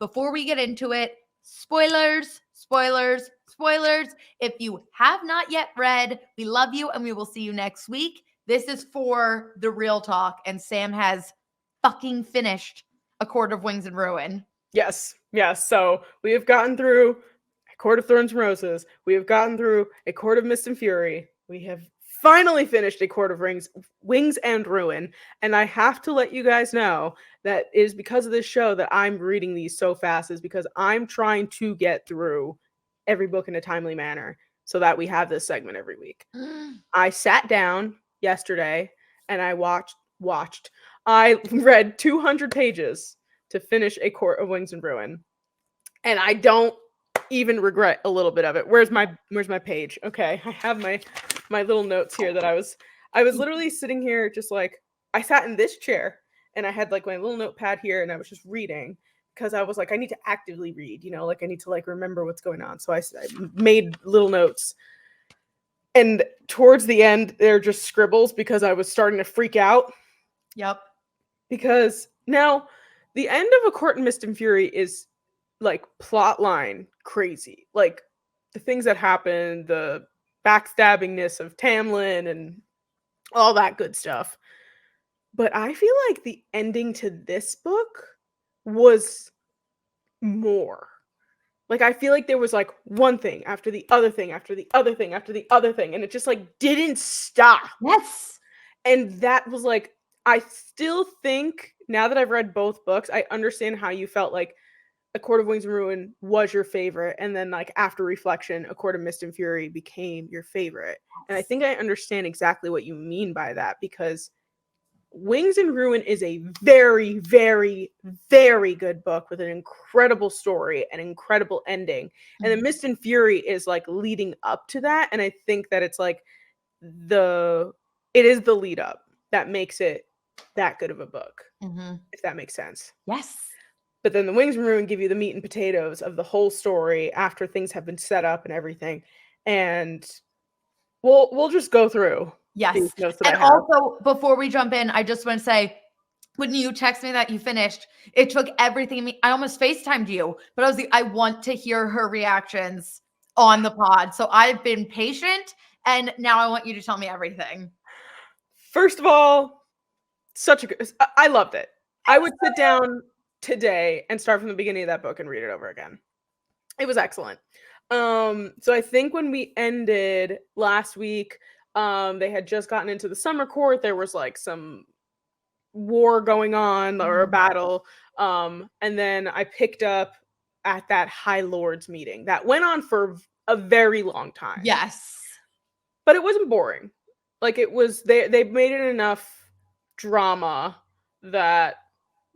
before we get into it, spoilers. If you have not yet read, we love you and we will see you next week. This is for the real talk, and Sam has fucking finished A Court of Wings and Ruin. Yes. So we have gotten through A Court of Thorns and Roses. We have gotten through A Court of Mist and Fury. We have finally finished A Court of Wings and Ruin. And I have to let you guys know that it is because of this show that I'm reading these so fast, is because I'm trying to get through every book in a timely manner so that we have this segment every week. I sat down yesterday and I I read 200 pages to finish A Court of Wings and Ruin. And I don't even regret a little bit of it. Where's my page? Okay, I have my little notes here that I was literally sitting here just like, I sat in this chair and I had like my little notepad here and I was just reading because I was like, I need to actively read, like I need to like remember what's going on. So I made little notes. And towards the end, they're just scribbles because I was starting to freak out. Yep. Because now the end of A Court in Mist and Fury is like plot line crazy. Like the things that happen, the backstabbingness of Tamlin and all that good stuff. But I feel like the ending to this book was more. Like I feel like there was like one thing after the other thing after the other thing after the other thing, and it just like didn't stop. Yes. And that was like, I still think now that I've read both books, I understand how you felt like A Court of Wings and Ruin was your favorite, and then like after reflection, A Court of Mist and Fury became your favorite. And I think I understand exactly what you mean by that, because Wings and Ruin is a very, very, very good book with an incredible story, an incredible ending. And the Mist and Fury is like leading up to that. And I think that it's like it is the lead up that makes it that good of a book, if that makes sense. Yes. But then the Wings and Ruin give you the meat and potatoes of the whole story after things have been set up and everything. And we'll just go through. Yes. And also, before we jump in, I just want to say, when you text me that you finished, it took everything in me. I almost FaceTimed you, but I was like, I want to hear her reactions on the pod. So I've been patient, and now I want you to tell me everything. First of all, I loved it. I would sit down today and start from the beginning of that book and read it over again. It was excellent. So I think when we ended last week, they had just gotten into the summer court. There was like some war going on, or a battle. And then I picked up at that High Lords meeting that went on for a very long time. Yes. But it wasn't boring. Like it was, they made it enough drama that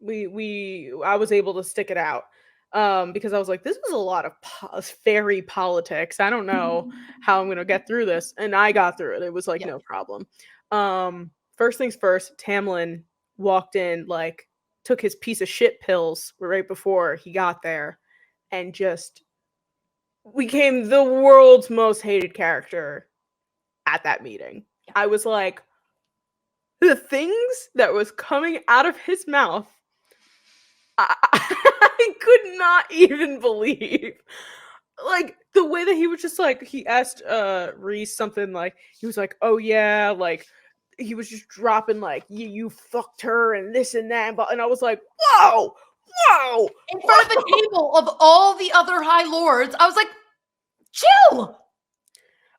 I was able to stick it out. Because I was like, this is a lot of fairy politics. I don't know how I'm going to get through this. And I got through it. It was like, no problem. First things first, Tamlin walked in, like took his piece of shit pills right before he got there and just became the world's most hated character at that meeting. I was like, the things that was coming out of his mouth, I could not even believe. Like the way that he was just like, he asked Reese something, like he was like, oh yeah, like he was just dropping like you fucked her and this and that, and I was like, whoa in front of the table of all the other High Lords. I was like, chill.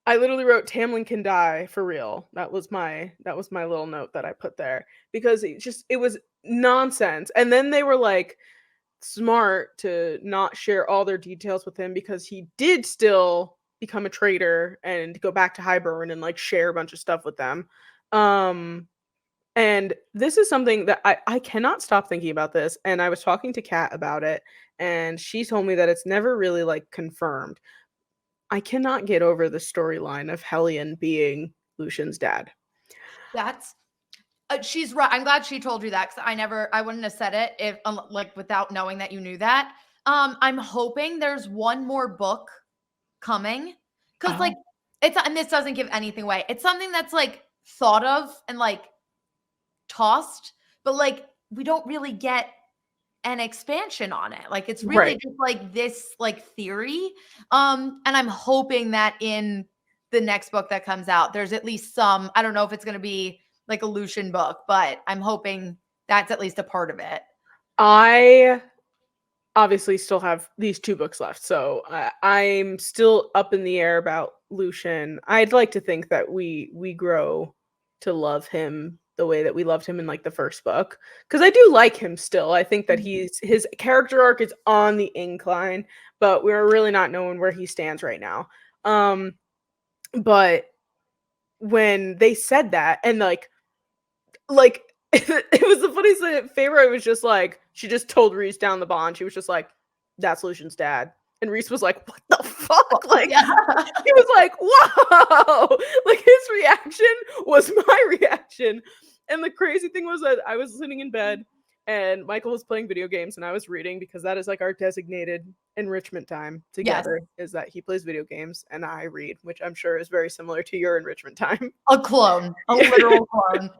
I literally wrote Tamlin can die for real. That was my little note that I put there, because it was nonsense. And then they were like smart to not share all their details with him, because he did still become a traitor and go back to Highburn and like share a bunch of stuff with them. And this is something that I cannot stop thinking about this. And I was talking to Kat about it, and she told me that it's never really like confirmed. I cannot get over the storyline of Hellion being Lucian's dad. That's she's right. I'm glad she told you that, because I wouldn't have said it if like without knowing that you knew that. I'm hoping there's one more book coming, because like and this doesn't give anything away. It's something that's like thought of and like tossed, but like we don't really get an expansion on it. Like it's really Right. just like this like theory. And I'm hoping that in the next book that comes out, there's at least some, I don't know if it's gonna be like a Lucian book, but I'm hoping that's at least a part of it. I obviously still have these 2 books left, so I'm still up in the air about Lucian. I'd like to think that we grow to love him the way that we loved him in like the first book, because I do like him still. I think that his character arc is on the incline, but we're really not knowing where he stands right now. But when they said that, and like it was the funniest thing. Feyre was just like, she just told Reese down the bond. She was just like, "That's Lucian's dad," and Reese was like, "What the fuck?" Like Yeah. he was like, "Whoa!" Like his reaction was my reaction. And the crazy thing was that I was sitting in bed and Michael was playing video games and I was reading, because that is like our designated enrichment time Yes. together, is that he plays video games and I read, which I'm sure is very similar to your enrichment time. A clone, a Yeah. literal clone.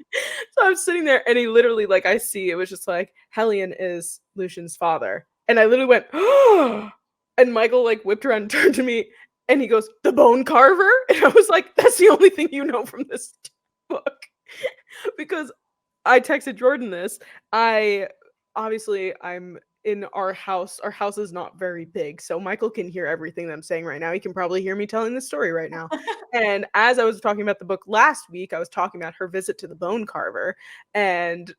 So I'm sitting there and he literally, like, I see it was just like, Hellion is Lucian's father. And I literally went, "Oh," and Michael like whipped around and turned to me and he goes, "The bone carver?" And I was like, "That's the only thing you know from this book." Because I texted Jordyn this. I'm in our house. Our house is not very big, so Michael can hear everything that I'm saying right now. He can probably hear me telling this story right now. And as I was talking about the book last week, I was talking about her visit to the bone carver, and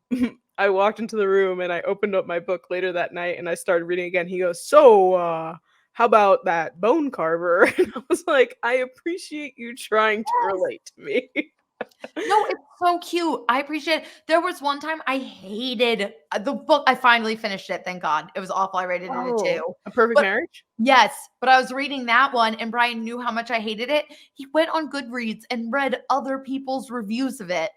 I walked into the room and I opened up my book later that night and I started reading again. He goes, "So, how about that bone carver?" And I was like, "I appreciate you trying to relate to me." No, it's so cute. I appreciate it. There was one time I hated the book. I finally finished it. Thank God. It was awful. I rated it a 2. A Perfect But Marriage? yes, but I was reading that one and Brian knew how much I hated it. He went on Goodreads and read other people's reviews of it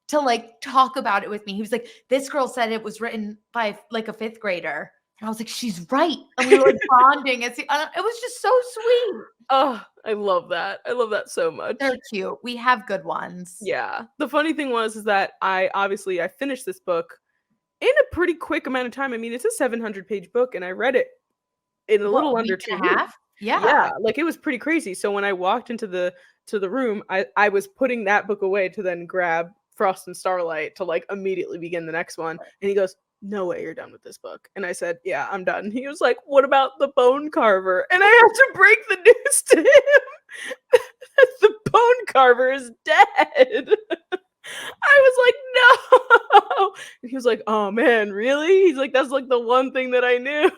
to like talk about it with me. He was like, "This girl said it was written by like a 5th grader." And I was like, "She's right." And we were like bonding. It was just so sweet. Oh, I love that. I love that so much. They're cute. We have good ones. Yeah. The funny thing was is that I finished this book in a pretty quick amount of time. I mean, it's a 700-page book and I read it in a What, little a under week 2 and a weeks. half? Yeah. Yeah, like it was pretty crazy. So when I walked into the room, I was putting that book away to then grab Frost and Starlight to like immediately begin the next one. And he goes, "No way you're done with this book." And I said, "Yeah, I'm done." He was like, "What about the bone carver?" And I had to break the news to him. The bone carver is dead. I was like, "No." And he was like, "Oh man, really?" He's like, "That's like the one thing that I knew."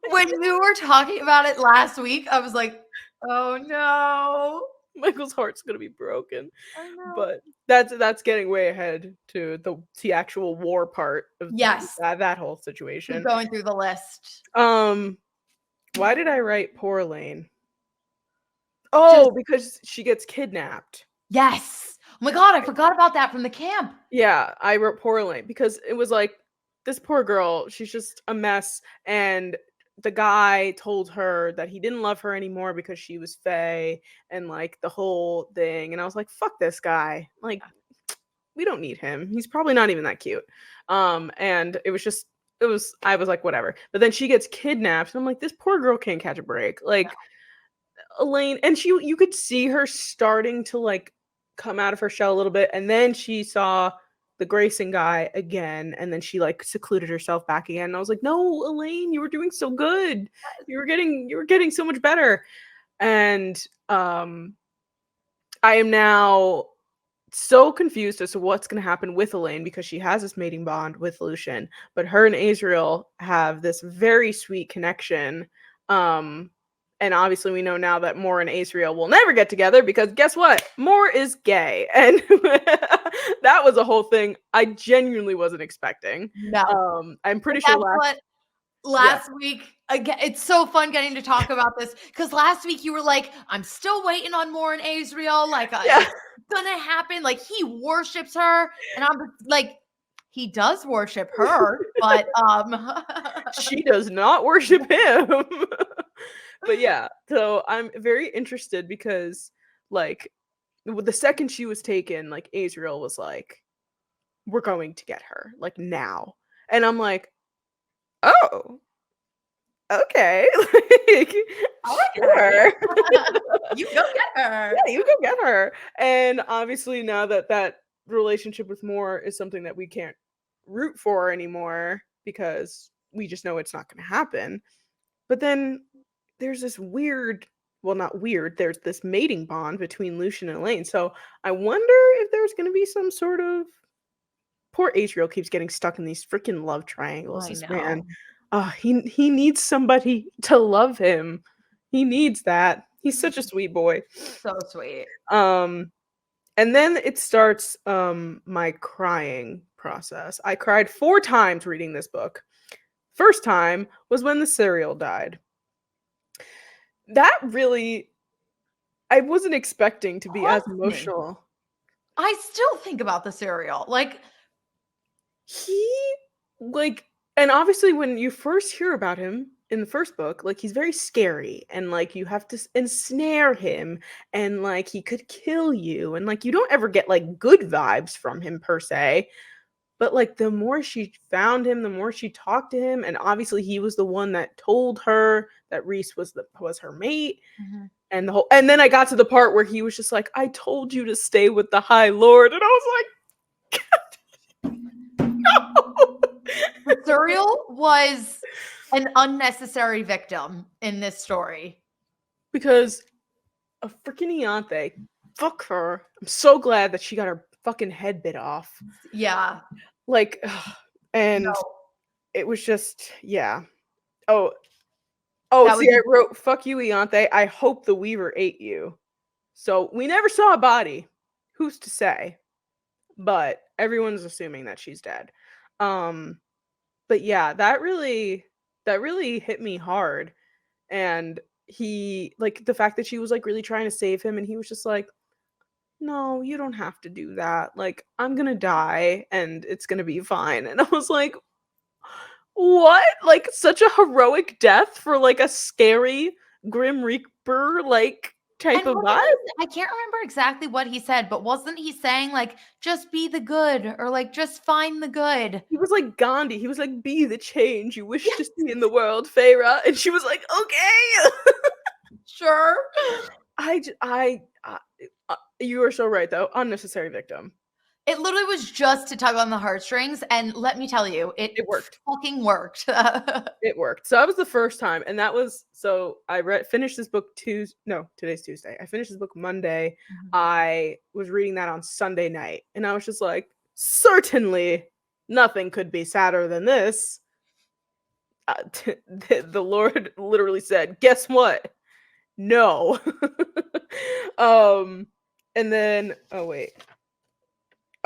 When you were talking about it last week, I was like, "Oh no." Michael's heart's gonna be broken. I know. But that's getting way ahead to the actual war part of Yes. that whole Keep situation. going through the list. Why did I write poor Elaine? Just Oh, because she gets kidnapped. yes. Oh my God, I forgot about that from the camp. Yeah, I wrote poor Elaine because it was like, this poor girl, she's just a mess, and the guy told her that he didn't love her anymore because she was Fae, and like the whole thing. And I was like, fuck this guy. Like, we don't need him. He's probably not even that cute. And I was like, whatever. But then she gets kidnapped, and I'm like, this poor girl can't catch a break. Like Elaine, and you could see her starting to like come out of her shell a little bit, and then she saw the Grayson guy again, and then she like secluded herself back again. And I was like, no, Elaine, you were doing so good. You were getting so much better. And I am now so confused as to what's going to happen with Elaine, because she has this mating bond with Lucian, but her and Azriel have this very sweet connection. And obviously we know now that Mor and Azriel will never get together, because guess what? Mor is gay. And that was a whole thing I genuinely wasn't expecting. No. I'm pretty But sure that's what yeah. last week, again, it's so fun getting to talk about this because last week you were like, "I'm still waiting on Mor and Azriel. Like, Yeah. it's gonna happen. Like, he worships her." And I'm like, he does worship her, but She does not worship him. But yeah, so I'm very interested because like the second she was taken, like Azriel was like, we're going to get her, like now. And I'm like, oh, okay. Like, sure. You go get her. Yeah, you go get her. And obviously now that relationship with Moore is something that we can't root for anymore because we just know it's not going to happen. But then there's this weird, well, not weird, there's this mating bond between Lucian and Elaine. So I wonder if there's going to be some sort of, poor Adriel keeps getting stuck in these freaking love triangles. I This know. man, he needs somebody to love him. He needs that. He's such a sweet boy. So sweet. Um, and then it starts my crying process. I cried 4 times reading this book. First time was when the cereal died. That really, I wasn't expecting to be as Haunts me. emotional. I still think about the cereal. Like, He, like, and obviously when you first hear about him in the first book, like, he's very scary and like you have to ensnare him and like he could kill you and like you don't ever get like good vibes from him per se. But like the more she found him, the more she talked to him, and obviously he was the one that told her that Reese was her mate. And and then I got to the part where he was just like, I told you to stay with the High Lord. And I was like, no. the cereal was an unnecessary victim in this story. Because a freaking Ianthe, fuck her. I'm so glad that she got her fucking head bit off. Yeah. Like, and No. it was just, yeah. Oh, That see, was- I wrote, fuck you, Ianthe. I hope the Weaver ate you. So we never saw a body. Who's to say? But everyone's assuming that she's dead. But yeah, that really hit me hard. And he, like, the fact that she was like really trying to save him and he was just like, no, you don't have to do that. Like, I'm gonna die and it's gonna be fine. And I was like, what? Like, such a heroic death for like a scary Grim Reaper like type of vibe? I can't remember exactly what he said, but wasn't he saying like just be the good or like just find the good? He was like Gandhi. He was like, be the change you wish to see in the world, Feyre. And she was like, okay. Sure. You are so right though. Unnecessary victim. It literally was just to tug on the heartstrings, and let me tell you, it worked. Fucking worked. It worked. So that was the first time, and that was, so I finished this book today's Tuesday. I finished this book Monday. I was reading that on Sunday night, and I was just like, certainly nothing could be sadder than this. The Lord literally said, guess what? No. And then,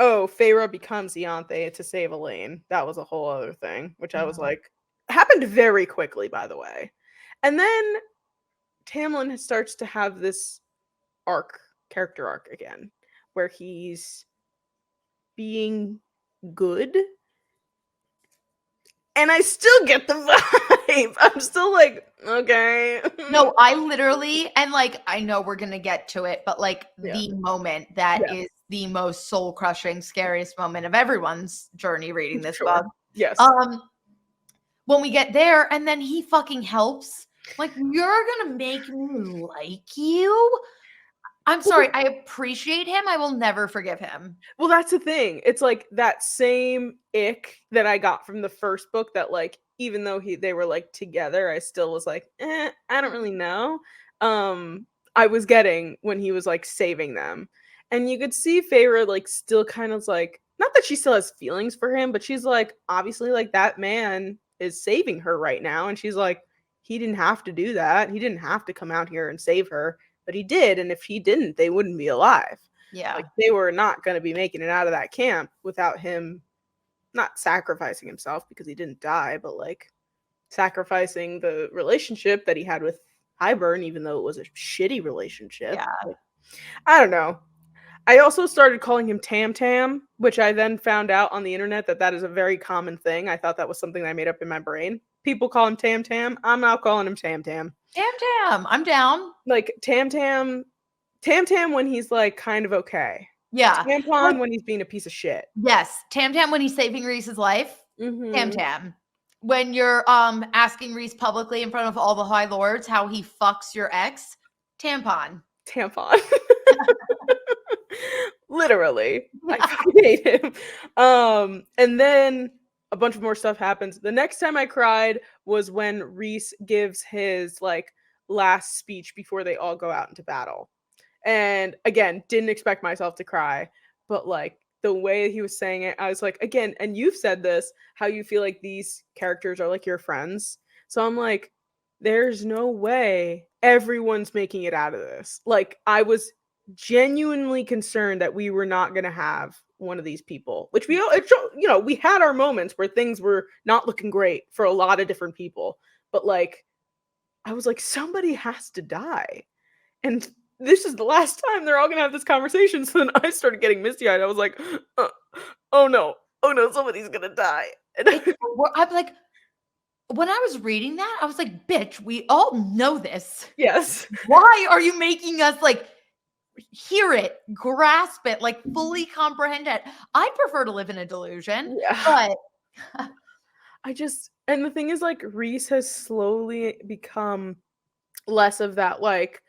Feyre becomes Ianthe to save Elaine. That was a whole other thing, which I was like, happened very quickly, by the way. And then Tamlin starts to have this character arc again, where he's being good. And I still get the vibe. I'm still like, okay. No, I literally, and like, I know we're going to get to it, but like the moment that is the most soul crushing, scariest moment of everyone's journey reading this book. Yes. When we get there and then he fucking helps, like, you're going to make me like you. I'm sorry. I appreciate him. I will never forgive him. Well, that's the thing. It's like that same ick that I got from the first book that, like, even though they were like together, I still was like, I don't really know. I was getting when he was like saving them. And you could see Feyre like still kind of like, not that she still has feelings for him, but she's like, obviously, like, that man is saving her right now. And she's like, he didn't have to do that. He didn't have to come out here and save her. But he did, and if he didn't, they wouldn't be alive. Yeah. Like, they were not going to be making it out of that camp without him not sacrificing himself because he didn't die, but like sacrificing the relationship that he had with Hybern, even though it was a shitty relationship. Yeah. Like, I don't know. I also started calling him Tam Tam, which I then found out on the internet that is a very common thing. I thought that was something I made up in my brain. People call him Tam Tam. I'm not calling him Tam Tam. Tam Tam. I'm down. Like, Tam Tam when he's like kind of okay. Yeah. Tampon when he's being a piece of shit. Yes. Tam Tam when he's saving Reese's life. Tam Tam. when you're asking Reese publicly in front of all the High Lords how he fucks your ex, tampon. Literally. I fucking hate him. And then a bunch of more stuff happens. The next time I cried was when Reese gives his like last speech before they all go out into battle. And again, didn't expect myself to cry, but like the way he was saying it, I was like, again, and you've said this, how you feel like these characters are like your friends. So I'm like, there's no way everyone's making it out of this. Like, I was genuinely concerned that we were not going to have one of these people, which we had our moments where things were not looking great for a lot of different people. But like, I was like, somebody has to die. And this is the last time they're all going to have this conversation. So then I started getting misty eyed. I was like, oh no, somebody's going to die. And I'm like, when I was reading that, I was like, bitch, we all know this. Yes. Why are you making us like hear it, grasp it, like fully comprehend it? I prefer to live in a delusion, Yeah. but and the thing is, like, Reese has slowly become less of that like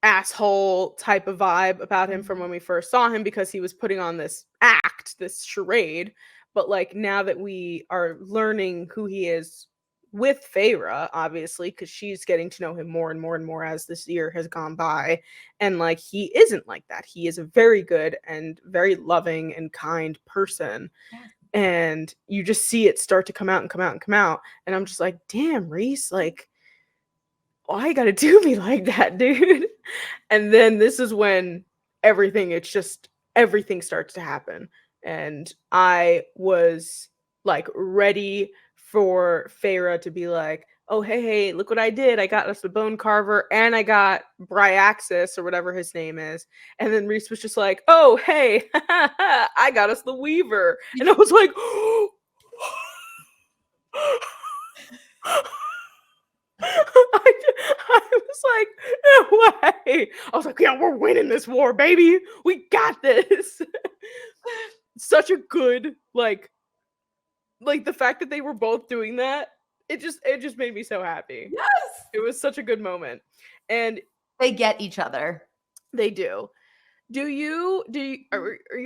asshole type of vibe about him from when we first saw him, because he was putting on this act, this charade. But like, now that we are learning who he is with Feyre, obviously, because she's getting to know him more and more and more as this year has gone by, and like, he isn't like that. He is a very good and very loving and kind person. Yeah. And you just see it start to come out and come out and come out, and I'm just like, damn, Reese, like, why you gotta do me like that, dude? And then this is when everything starts to happen. And I was like ready for Feyre to be like, oh, hey, look what I did. I got us the Bone Carver and I got Bryaxis or whatever his name is. And then Reese was just like, oh, hey, I got us the Weaver. And I was like, I was like, no way. I was like, yeah, we're winning this war, baby. We got this. Such a good, like the fact that they were both doing that, it just made me so happy. Yes. It was such a good moment. And they get each other. They do. Are you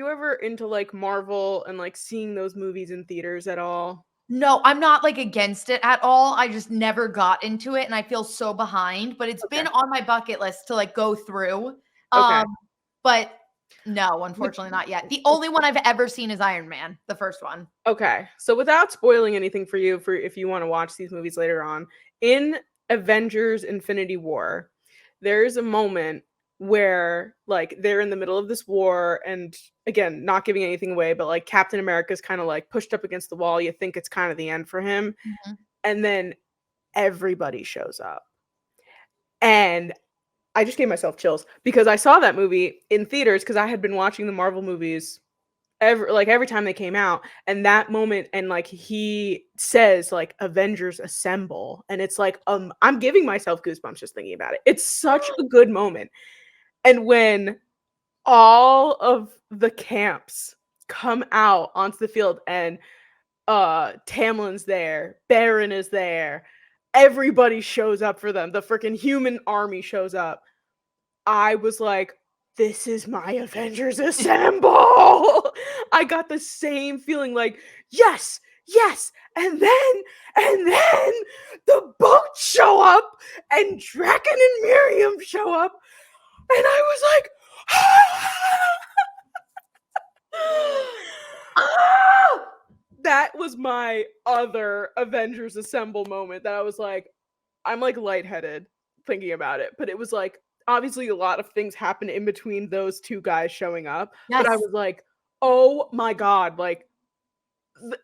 ever into like Marvel and like seeing those movies in theaters at all? No, I'm not like against it at all. I just never got into it and I feel so behind, but it's been on my bucket list to like go through. Okay. But no, unfortunately not yet. The only one I've ever seen is Iron Man, the first one. Okay. So without spoiling anything for you, for if you want to watch these movies later on, in Avengers Infinity War, there's a moment where like they're in the middle of this war, and again, not giving anything away, but like Captain America's kind of like pushed up against the wall. You think it's kind of the end for him. Mm-hmm. And then everybody shows up. And I just gave myself chills because I saw that movie in theaters because I had been watching the Marvel movies every time they came out, and that moment, and like he says like Avengers Assemble, and it's like I'm giving myself goosebumps just thinking about it. It's such a good moment. And when all of the camps come out onto the field and Tamlin's there, Baron is there, everybody shows up for them, the freaking human army shows up, I was like, this is my Avengers Assemble. I got the same feeling, like, yes, and then the boats show up, and Draken and Miriam show up, and I was like, that was my other Avengers Assemble moment that I was like, I'm like lightheaded thinking about it, but it was like, obviously a lot of things happen in between those two guys showing up. Yes. But I was like, oh my God, like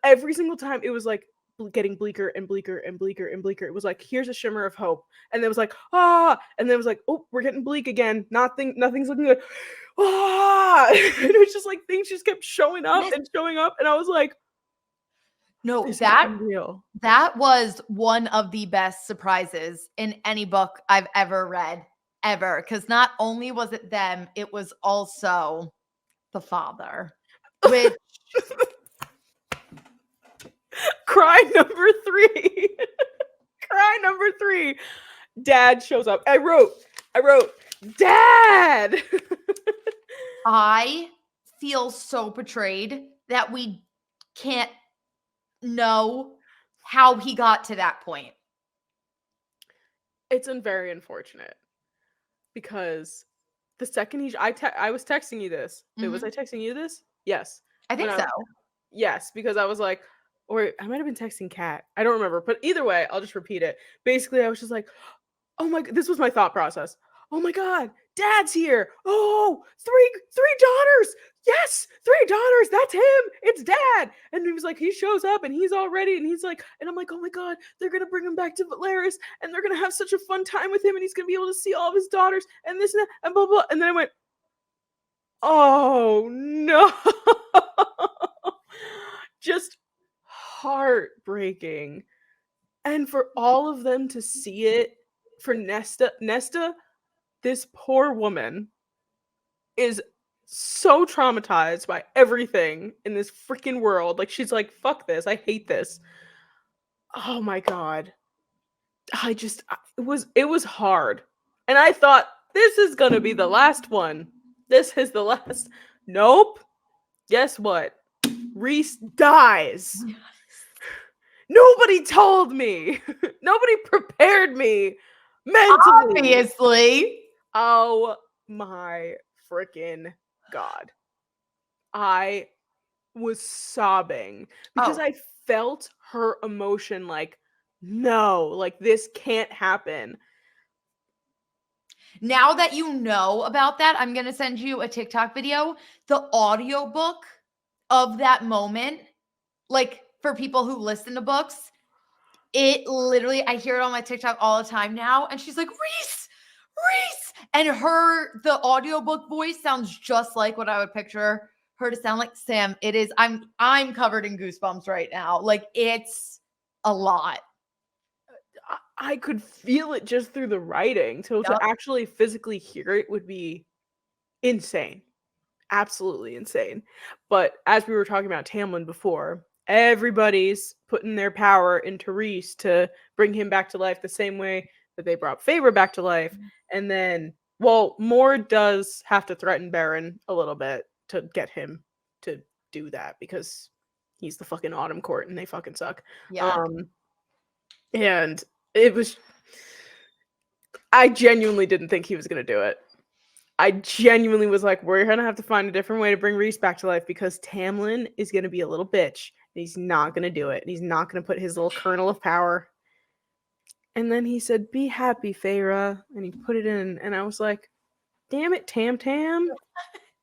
every single time it was like getting bleaker and bleaker and bleaker and bleaker. It was like, here's a shimmer of hope. And then it was like, and then it was like, oh, we're getting bleak again. Nothing's looking good. And it was just like things just kept showing up and showing up. And I was like, no, that was one of the best surprises in any book I've ever read. Ever, because not only was it them, it was also the father. Which cry number 300. Finally, Dad shows up. I wrote, Dad. I feel so betrayed that we can't know how he got to that point. It's very unfortunate because the second I was texting you this. Wait, was I texting you this? Yes. I think so. Yes, because I was like, or I might have been texting Kat. I don't remember, but either way, I'll just repeat it. Basically, I was just like, oh my, this was my thought process. Oh my God, Dad's here. Oh, three daughters. Yes, 3 daughters. That's him. It's Dad. And he was like, he shows up and he's all ready. And he's like, and I'm like, oh my God, they're going to bring him back to Valeris and they're going to have such a fun time with him. And he's going to be able to see all of his daughters and this and that and blah, blah. And then I went, oh no. Just heartbreaking. And for all of them to see it, for Nesta, this poor woman is so traumatized by everything in this freaking world. Like, she's like, fuck this. I hate this. Oh my God. It was hard. And I thought, this is going to be the last one. This is the last. Nope. Guess what? Rhys dies. Nobody told me. Nobody prepared me mentally. Obviously. Oh my freaking God. I was sobbing because I felt her emotion like, no, like this can't happen. Now that you know about that, I'm going to send you a TikTok video. The audiobook of that moment, like for people who listen to books, it literally, I hear it on my TikTok all the time now. And she's like, Rhys. And the audiobook voice sounds just like what I would picture her to sound like. Sam, it is, I'm covered in goosebumps right now. Like, it's a lot. I could feel it just through the writing. To actually physically hear it would be insane. Absolutely insane. But as we were talking about Tamlin before, everybody's putting their power into Rhys to bring him back to life the same way that they brought Favor back to life. And then, well, Moore does have to threaten Baron a little bit to get him to do that because he's the fucking Autumn Court and they fucking suck. Yeah. And it was, I genuinely didn't think he was going to do it. I genuinely was like, we're going to have to find a different way to bring Rhys back to life because Tamlin is going to be a little bitch. And he's not going to do it. And he's not going to put his little kernel of power. And then he said, be happy, Feyre. And he put it in. And I was like, damn it, Tam. Why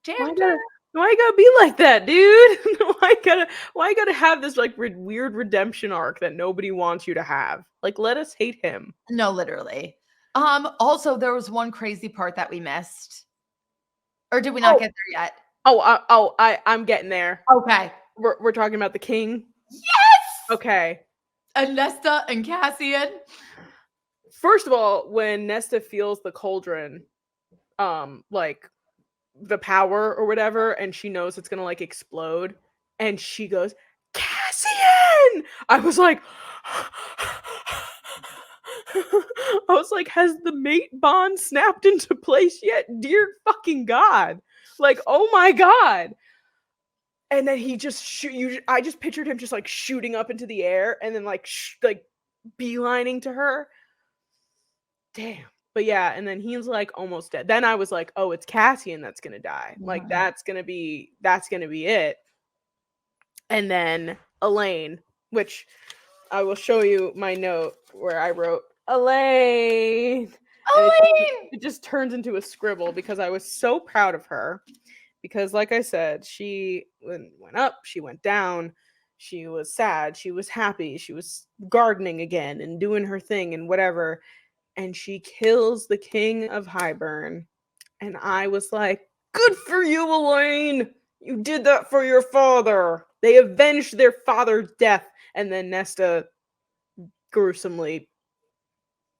you gotta be like that, dude? Why you gotta have this like weird redemption arc that nobody wants you to have? Like, let us hate him. No, literally. Also, there was one crazy part that we missed. Or did we not get there yet? I'm getting there. Okay. We're talking about the king? Yes! Okay. And Nesta and Cassian. First of all, when Nesta feels the cauldron, like the power or whatever, and she knows it's gonna like explode, and she goes, Cassian! I was like, has the mate bond snapped into place yet? Dear fucking God. Like, oh my God. And then he just I just pictured him just like shooting up into the air and then like beelining to her. Damn. But yeah, and then he's like almost dead. Then I was like, oh, it's Cassian that's gonna die. Like that's gonna be it. And then Elaine, which I will show you my note where I wrote Elaine. It just turns into a scribble because I was so proud of her. Because like I said, she went up, she went down, she was sad, she was happy, she was gardening again and doing her thing and whatever. And she kills the king of Highburn. And I was like, good for you, Elaine! You did that for your father! They avenged their father's death. And then Nesta gruesomely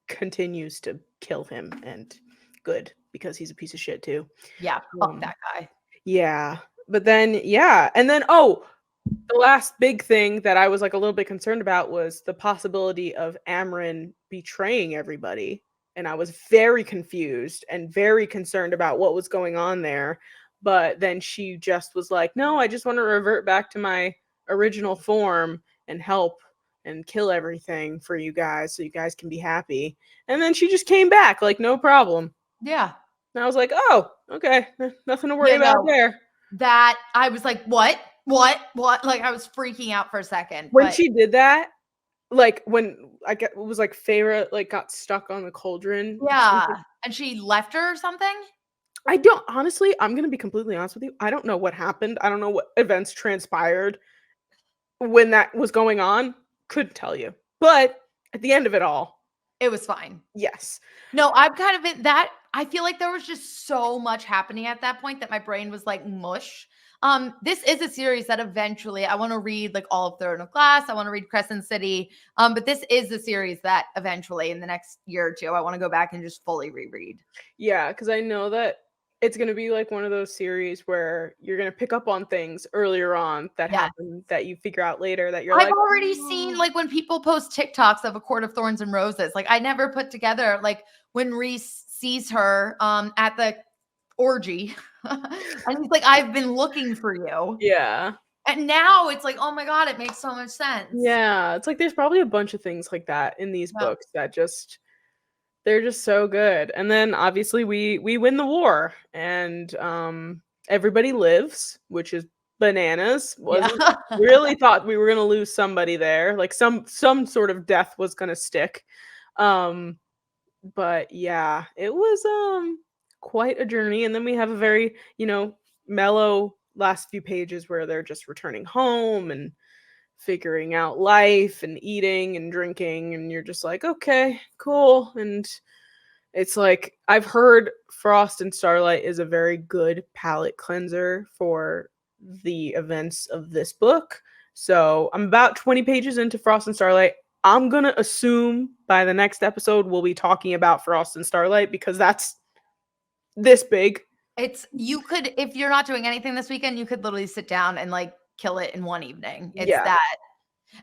continues to kill him. And good, because he's a piece of shit too. Yeah, fuck that guy. Yeah. But then, yeah. And then, the the last big thing that I was like a little bit concerned about was the possibility of Amryn betraying everybody. And I was very confused and very concerned about what was going on there. But then she just was like, no, I just want to revert back to my original form and help and kill everything for you guys so you guys can be happy. And then she just came back, like, no problem. Yeah. And I was like, oh, okay, nothing to worry Yeah, about no. there. That I was like, what? Like I was freaking out for a second. When But she did that, like when I get it was like Feyre like got stuck on the cauldron. yeah. And she left her or something? I don't honestly, I'm gonna be completely honest with you. I don't know what happened. I don't know what events transpired when that was going on. Couldn't tell you. But at the end of it all, It was fine. yes. No, I'm kind of in that. I feel like there was just so much happening at that point that my brain was like mush. This is a series that eventually I want to read, like all of Throne of Glass. I want to read Crescent City. But this is the series that eventually in the next year or two, I want to go back and just fully reread. Yeah, because I know that it's gonna be like one of those series where you're gonna pick up on things earlier on that Yes. happen that you figure out later that you're I've like, already seen like when people post TikToks of A Court of Thorns and Roses. Like I never put together like when Reese sees her at the orgy and he's like, I've been looking for you. yeah. And now it's like, oh my God, it makes so much sense. Yeah, it's like there's probably a bunch of things like that in these Yeah. books that just they're just so good. And then obviously we win the war and everybody lives, which is bananas. Wasn't Yeah. really thought we were going to lose somebody there. Like some sort of death was going to stick. But yeah, it was quite a journey and then we have a very, mellow last few pages where they're just returning home and figuring out life and eating and drinking and you're just like, okay, cool. And it's like I've heard Frost and Starlight is a very good palate cleanser for the events of this book. So I'm about 20 pages into Frost and Starlight. I'm going to assume by the next episode we'll be talking about Frost and Starlight because that's this big. You could, if you're not doing anything this weekend, you could literally sit down and like kill it in one evening. It's Yeah. that,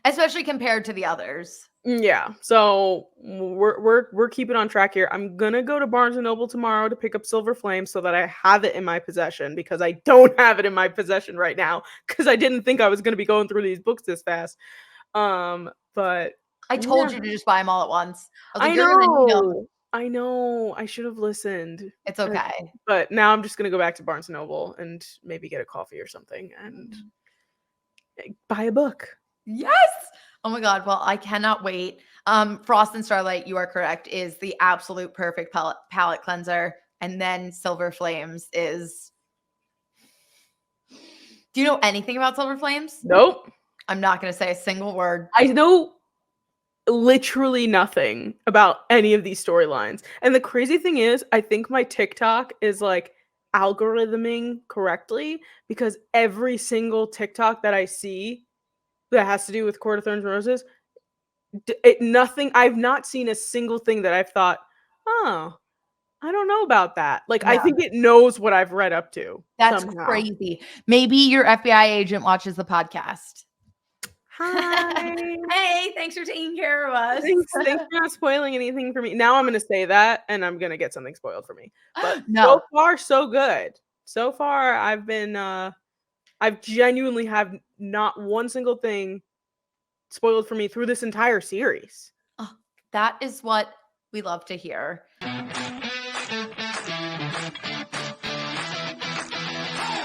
especially compared to the others. Yeah. So we're keeping on track here. I'm gonna go to Barnes and Noble tomorrow to pick up Silver Flame so that I have it in my possession because I don't have it in my possession right now because I didn't think I was gonna be going through these books this fast. But I told yeah. you to just buy them all at once. I was like, I you're gonna need them. know. I know. I should have listened. It's okay. But now I'm just gonna go back to Barnes and Noble and maybe get a coffee or something and buy a book. Yes. Oh my God. Well, I cannot wait. Frost and Starlight, you are correct, is the absolute perfect palette cleanser. And then Silver Flames is. Do you know anything about Silver Flames? Nope. I'm not going to say a single word. I know literally nothing about any of these storylines. And the crazy thing is, I think my TikTok is like algorithming correctly because every single TikTok that I see that has to do with Court of Thorns and Roses, I've not seen a single thing that I've thought, oh, I don't know about that. Like, I think it knows what I've read up to. That's somehow. crazy. Maybe your FBI agent watches the podcast. Hi. Hey, thanks for taking care of us. Thanks for not spoiling anything for me. Now I'm going to say that, and I'm going to get something spoiled for me. But so far, so good. So far, I've genuinely have not one single thing spoiled for me through this entire series. Oh, that is what we love to hear.